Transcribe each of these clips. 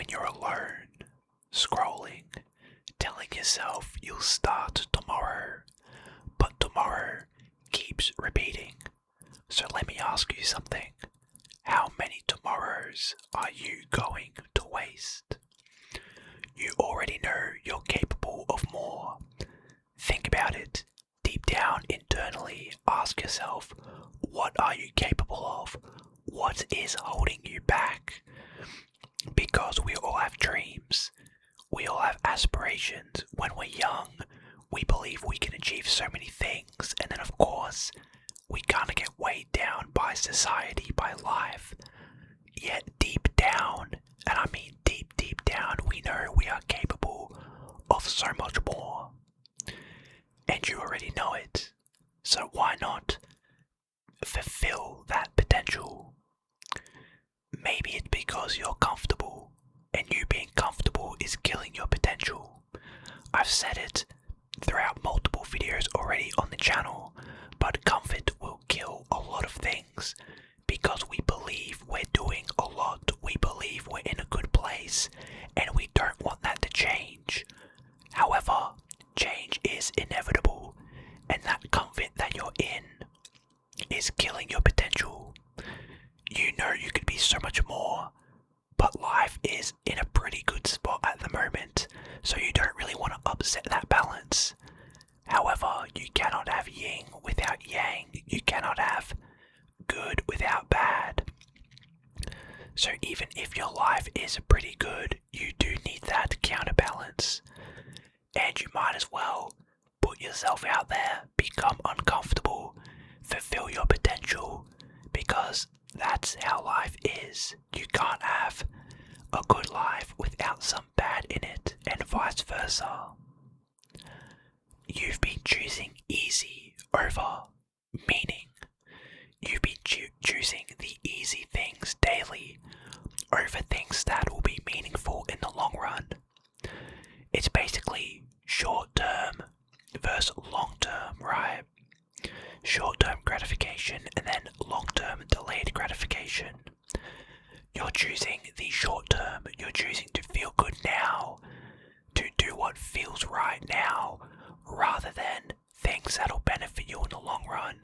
when you're alone, scrolling, telling yourself you'll start tomorrow, but tomorrow keeps repeating. So let me ask you something. How many tomorrows are you going to waste? You already know you're capable of more. Think about it. Deep down internally, ask yourself, what are you capable of? What is holding you back? Because we all have dreams. We all have aspirations. When we're young, we believe we can achieve so many things, and then of course, we kind of get weighed down by society, by life. Yet deep down, and I mean deep down, we know we are capable of so much more. And you already know it. So why not fulfill that potential? Maybe it's because you're comfortable, and you being comfortable is killing your potential. I've said it throughout multiple videos already on the channel, but comfort will kill a lot of things because we believe we're doing a lot, we believe we're in a good place, and we don't want that to change. However, change is inevitable, and that comfort that you're in is killing your potential. You know you could be so much more, but life is in a pretty good spot at the moment, so you don't really want to upset that balance. However, you cannot have yin without yang. You cannot have good without bad. So even if your life is pretty good, you do need that counterbalance. And you might as well put yourself out there, become uncomfortable, fulfill your potential, because that's how life is. You can't have a good life without some bad in it, and vice versa. You've been choosing easy over meaning. You've been choosing the easy things daily over things that will be meaningful in the long run. It's basically short term versus long term, right? Short term gratification and then long term delayed gratification. You're choosing the short term, you're choosing to feel good now, to do what feels right now, rather than things that'll benefit you in the long run.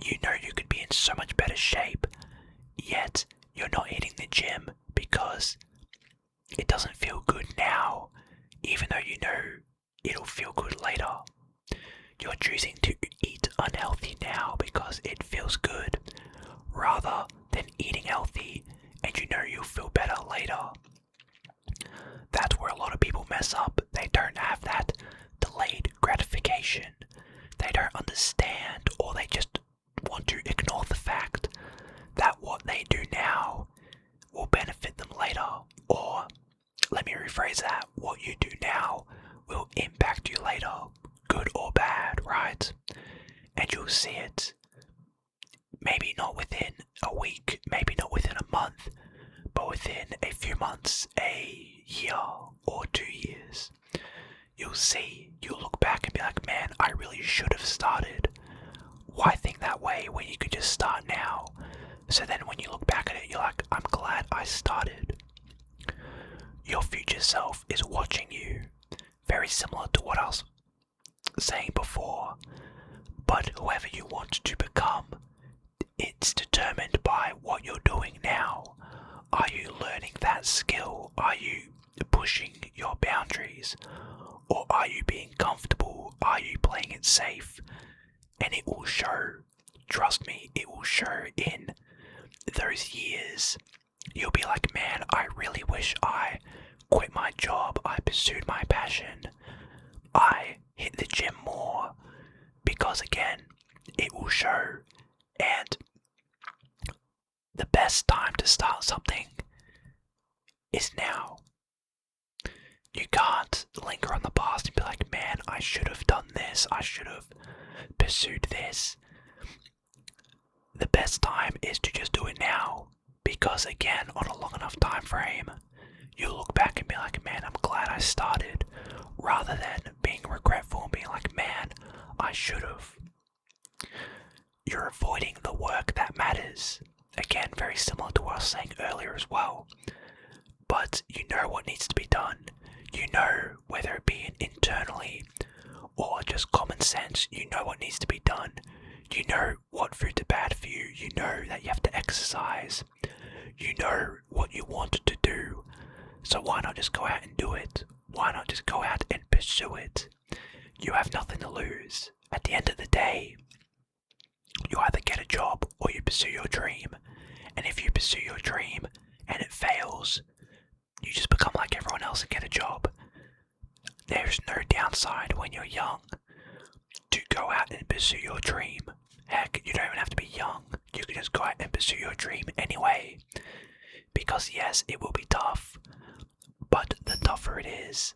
You know you could be in so much better shape, yet you're not hitting the gym because it doesn't feel good now, even though you know it'll feel good later. You're choosing to eat unhealthy now because it feels good, rather than eating healthy and you know you'll feel better later. That's where a lot of people mess up. They don't have that delayed gratification. They don't understand, or they just want to ignore the fact that what they do now will benefit them later. Or, let me rephrase that, what you do now will impact you later, good or bad, right? And you'll see it. Maybe not within a week, maybe not within a month, but within a few months, a year or 2 years. You'll see, you'll look back and be like, man, I really should have started. Why think that way when you could just start now? So then when you look back at it, you're like, I'm glad I started. Your future self is watching you. Very similar to what I was saying before. But whoever you want to become, it's determined by what you're doing now. Are you learning that skill? Are you pushing your boundaries? Or are you being comfortable? Are you playing it safe? And it will show. Trust me, it will show in those years. You'll be like, man, I really wish I quit my job. I pursued my passion. I hit the gym more. Because again, it will show. And the best time to start something is now. You can't linger on the past and be like, man, I should have done this, I should have pursued this. The best time is to just do it now, because again, on a long enough time frame, you'll look back and be like, man, I'm glad I started, rather than being regretful and being like, man, I should have. You're avoiding the work that matters. Again, very similar to what I was saying earlier as well. But common sense. You know what needs to be done. You know what foods are bad for you. You know that you have to exercise. You know what you want to do. So why not just go out and do it? Why not just go out and pursue it? You have nothing to lose. At the end of the day, you either get a job or you pursue your dream. And if you pursue your dream and it fails, you just become like everyone else and get a job. There's no downside when you're young to go out and pursue your dream. Heck, you don't even have to be young. You can just go out and pursue your dream anyway. Because yes, it will be tough, but the tougher it is,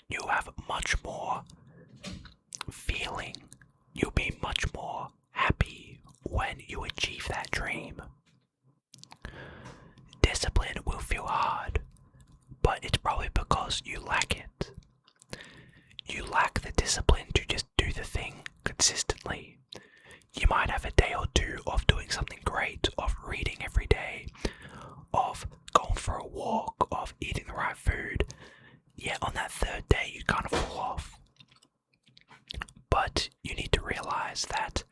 you'll have much more feeling. You'll be much more happy when you achieve that dream. Discipline will feel hard, but it's probably because you lack it. You lack the discipline to just do the thing consistently. You might have a day or two of doing something great, of reading every day, of going for a walk, of eating the right food. Yet on that third day you kind of fall off. But you need to realize that,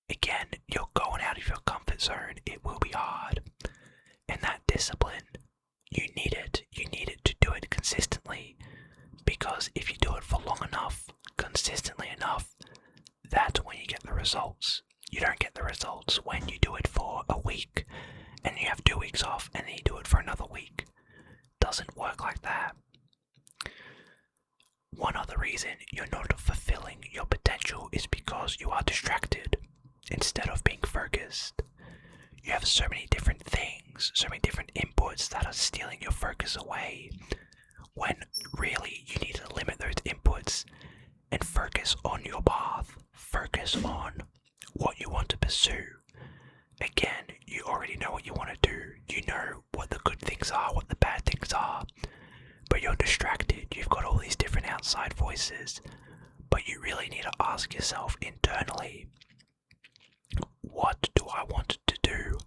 again, you're going out of your comfort zone. It will be hard. And that discipline, you need it. You need it to do it consistently. Because if you do it for long enough, consistently enough, that's when you get the results. You don't get the results when you do it for a week and you have 2 weeks off and then you do it for another week. Doesn't work like that. One other reason you're not fulfilling your potential is because you are distracted instead of being focused. You have so many different things, so many different inputs that are stealing your focus away, when really you need to limit those inputs and focus on your path. Focus on what you want to pursue. Again, you already know what you want to do. You know what the good things are, what the bad things are. But you're distracted. You've got all these different outside voices. But you really need to ask yourself internally, what do I want to do?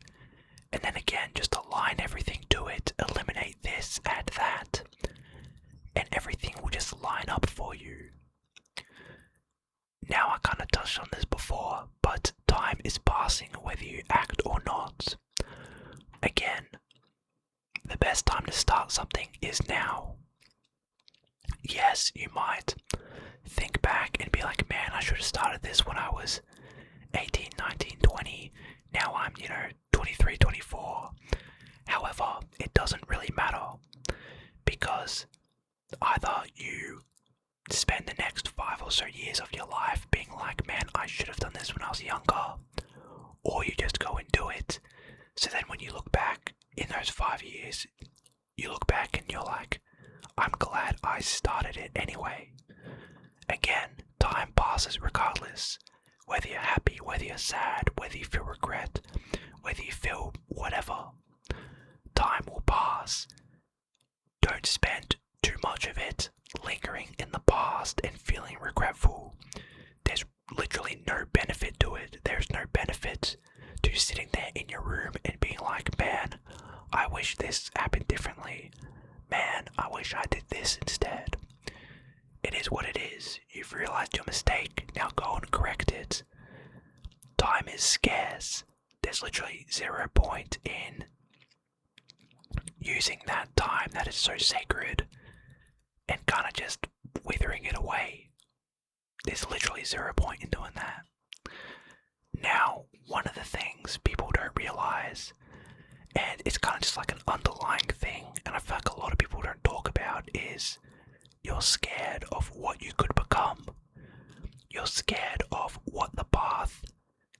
And then again, just align everything to it. Eliminate this, add that. And everything will just line up for you. Now, I kind of touched on this before, but time is passing whether you act or not. Again, the best time to start something is now. Yes, you might think back and be like, man, I should have started this when I was 18, 19, 20. Now I'm, 23, 24. However, it doesn't really matter, because either you spend the next 5 or so years of your life being like, man, I should have done this when I was younger, or you just go and do it. So then when you look back in those 5 years, you look back and you're like, I'm glad I started it anyway. Again, time passes regardless. Whether you're happy, whether you're sad, whether you feel regret, whether you feel whatever, time will pass. Don't spend too much of it lingering in the past and feeling regretful. There's literally no benefit to it. There's no benefit to sitting there in your room and being like, man, I wish this happened differently. Man, I wish I did this instead. It is what it is. You've realized your mistake. Now go and correct it. Time is scarce. There's literally 0 point in using that time that is so sacred and kind of just withering it away. There's literally 0 point in doing that. Now, one of the things people don't realize, and it's kind of just like an underlying thing, and I feel like a lot of people don't talk about, is you're scared of what you could become. You're scared of what the path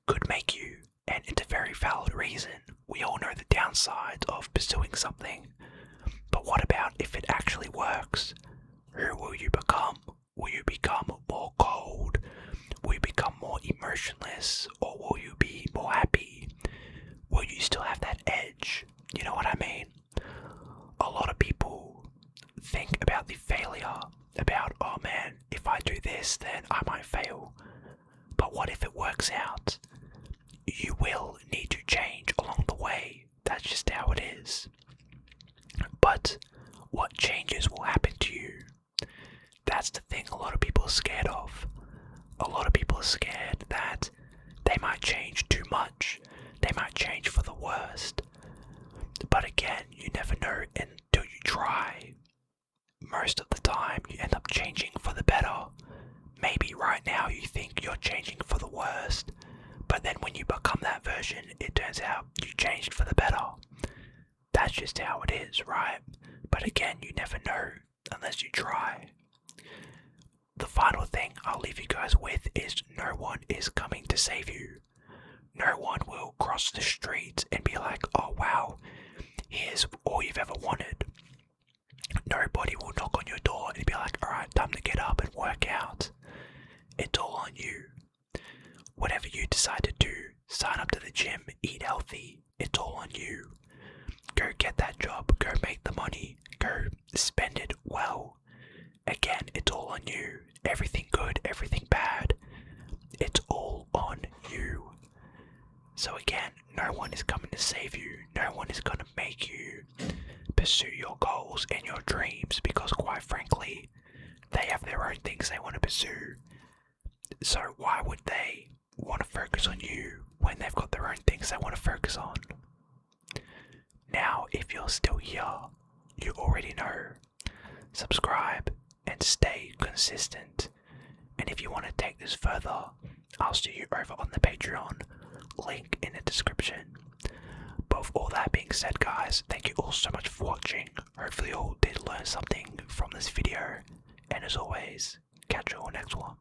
could make you, and it's a very valid reason. We all know the downside of pursuing something, but what about if it actually works? Who will you become? Will you become more cold? Will you become more emotionless? Or will you be more happy? Will you still have that edge? You know what I mean? A lot of people think about the failure, about, oh man, if I do this, then I might fail. But what if it works out? You will need to change along the way. That's just how it is. But what changes will happen to you? That's the thing a lot of people are scared of. a lot of people are scared that they might change too much, they might change for the worst. But again, you never know until you try. Most of the time, you end up changing for the better. Maybe right now you think you're changing for the worst, but then when you become that version, it turns out you changed for the better. That's just how it is, right? But again, you never know unless you try. The final thing I'll leave you guys with is no one is coming to save you. No one will cross the street and be like, oh wow, here's all you've ever wanted. Nobody will knock on your door and be like, alright, time to get up and work out. It's all on you. Whatever you decide to do, sign up to the gym, eat healthy, it's all on you. Go get that job, go make the money, go spend it well. Again, it's all on you. Everything good, everything bad, it's all on you. So again, no one is coming to save you. No one is going to make you pursue your goals and your dreams because quite frankly, they have their own things they want to pursue. So why would they want to focus on you when they've got their own things they want to focus on? Now, if you're still here, you already know. Subscribe and stay consistent. And if you want to take this further, I'll see you over on the Patreon, link in the description. But with all that being said, guys, thank you all so much for watching. Hopefully you all did learn something from this video. And as always, catch you all next one.